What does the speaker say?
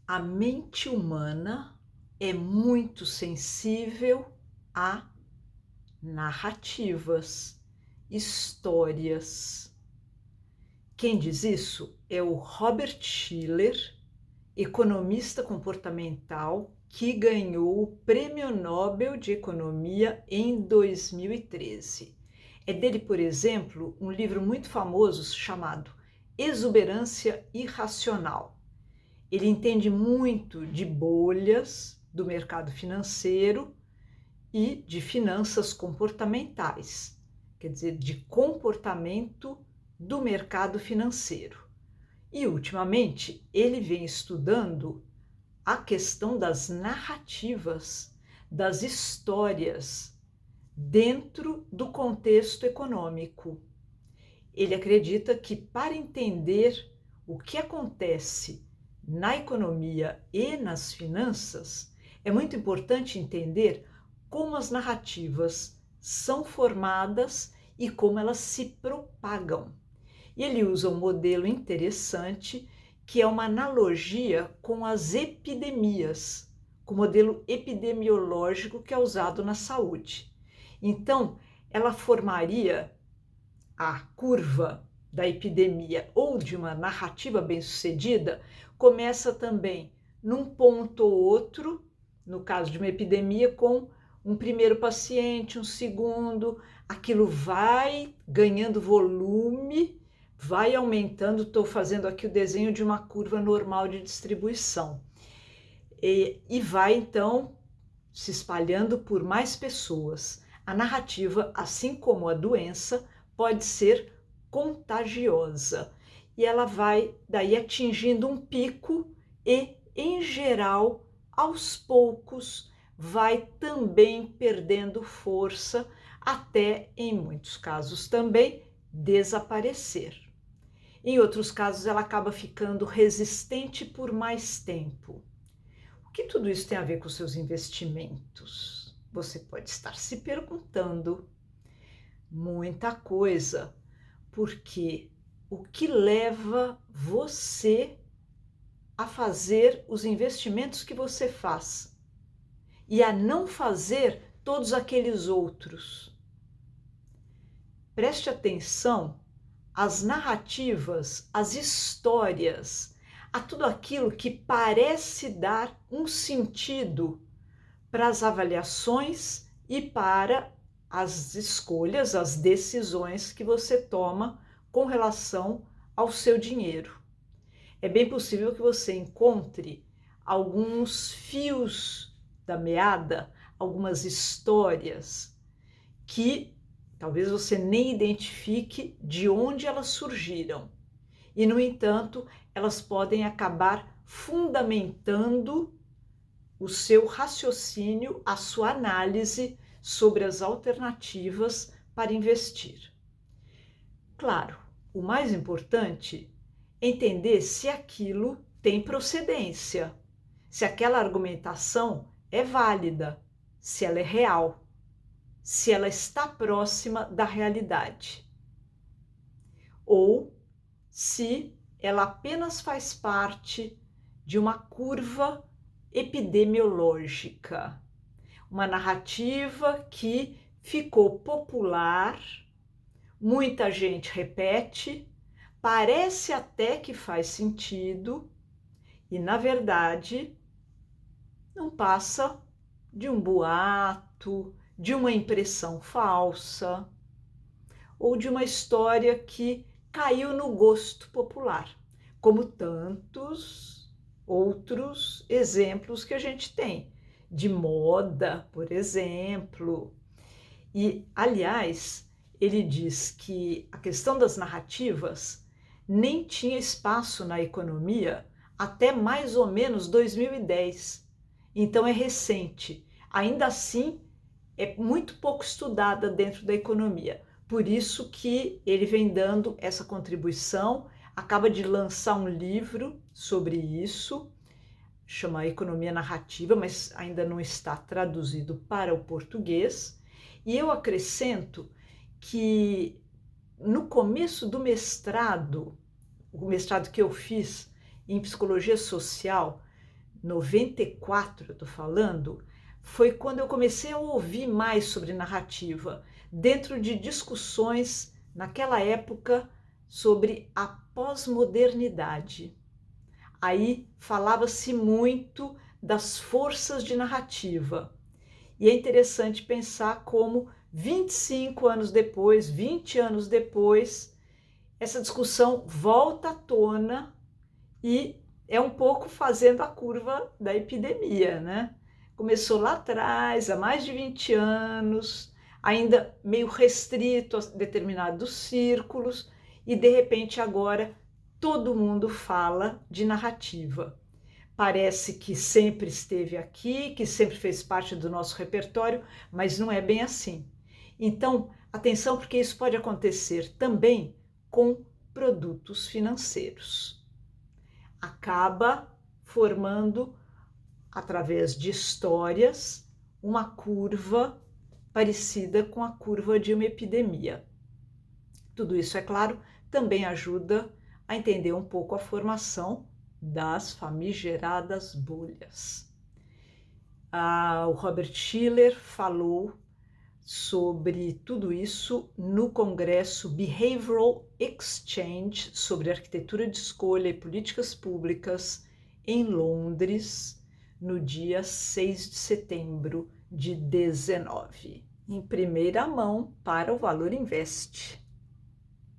A mente humana é muito sensível a narrativas, histórias. Quem diz isso é o Robert Shiller, economista comportamental que ganhou o Prêmio Nobel de Economia em 2013. É dele, por exemplo, um livro muito famoso chamado Exuberância Irracional. Ele entende muito de bolhas do mercado financeiro e de finanças comportamentais, quer dizer, de comportamento do mercado financeiro. E, ultimamente, ele vem estudando a questão das narrativas, das histórias dentro do contexto econômico. Ele acredita que para entender o que acontece na economia e nas finanças, é muito importante entender como as narrativas são formadas e como elas se propagam. E ele usa um modelo interessante que é uma analogia com as epidemias, com o modelo epidemiológico que é usado na saúde. Então, ela formaria a curva da epidemia ou de uma narrativa bem-sucedida, começa também num ponto ou outro, no caso de uma epidemia, com um primeiro paciente, um segundo, aquilo vai ganhando volume, vai aumentando. Estou fazendo aqui o desenho de uma curva normal de distribuição. E vai então se espalhando por mais pessoas. A narrativa, assim como a doença, pode ser contagiosa e ela vai daí atingindo um pico e, em geral, aos poucos, vai também perdendo força até, em muitos casos também, desaparecer. Em outros casos, ela acaba ficando resistente por mais tempo. O que tudo isso tem a ver com seus investimentos? Você pode estar se perguntando. Muita coisa, porque o que leva você a fazer os investimentos que você faz e a não fazer todos aqueles outros? Preste atenção às narrativas, às histórias, a tudo aquilo que parece dar um sentido para as avaliações e para as escolhas, as decisões que você toma com relação ao seu dinheiro. É bem possível que você encontre alguns fios da meada, algumas histórias que talvez você nem identifique de onde elas surgiram. E, no entanto, elas podem acabar fundamentando o seu raciocínio, a sua análise sobre as alternativas para investir. Claro, o mais importante é entender se aquilo tem procedência, se aquela argumentação é válida, se ela é real, se ela está próxima da realidade, ou se ela apenas faz parte de uma curva epidemiológica, uma narrativa que ficou popular, muita gente repete, parece até que faz sentido e, na verdade, não passa de um boato, de uma impressão falsa ou de uma história que caiu no gosto popular, como tantos outros exemplos que a gente tem, de moda, por exemplo. E, aliás, ele diz que a questão das narrativas nem tinha espaço na economia até mais ou menos 2010. Então é recente. Ainda assim, é muito pouco estudada dentro da economia. Por isso que ele vem dando essa contribuição, acaba de lançar um livro sobre isso, chama Economia Narrativa, mas ainda não está traduzido para o português. E eu acrescento que no começo do mestrado, o mestrado que eu fiz em psicologia social, 94, eu estou falando, foi quando eu comecei a ouvir mais sobre narrativa, dentro de discussões, naquela época, sobre a pós-modernidade. Aí falava-se muito das forças de narrativa. E é interessante pensar como 25 anos depois, 20 anos depois, essa discussão volta à tona e é um pouco fazendo a curva da epidemia, né? Começou lá atrás, há mais de 20 anos, ainda meio restrito a determinados círculos, e de repente agora todo mundo fala de narrativa. Parece que sempre esteve aqui, que sempre fez parte do nosso repertório, mas não é bem assim. Então, atenção, porque isso pode acontecer também com produtos financeiros. Acaba formando, através de histórias, uma curva parecida com a curva de uma epidemia. Tudo isso, é claro, também ajuda a entender um pouco a formação das famigeradas bolhas. O Robert Shiller falou sobre tudo isso no Congresso Behavioral Exchange sobre arquitetura de escolha e políticas públicas em Londres, no dia 6 de setembro de 19, em primeira mão para o Valor Invest.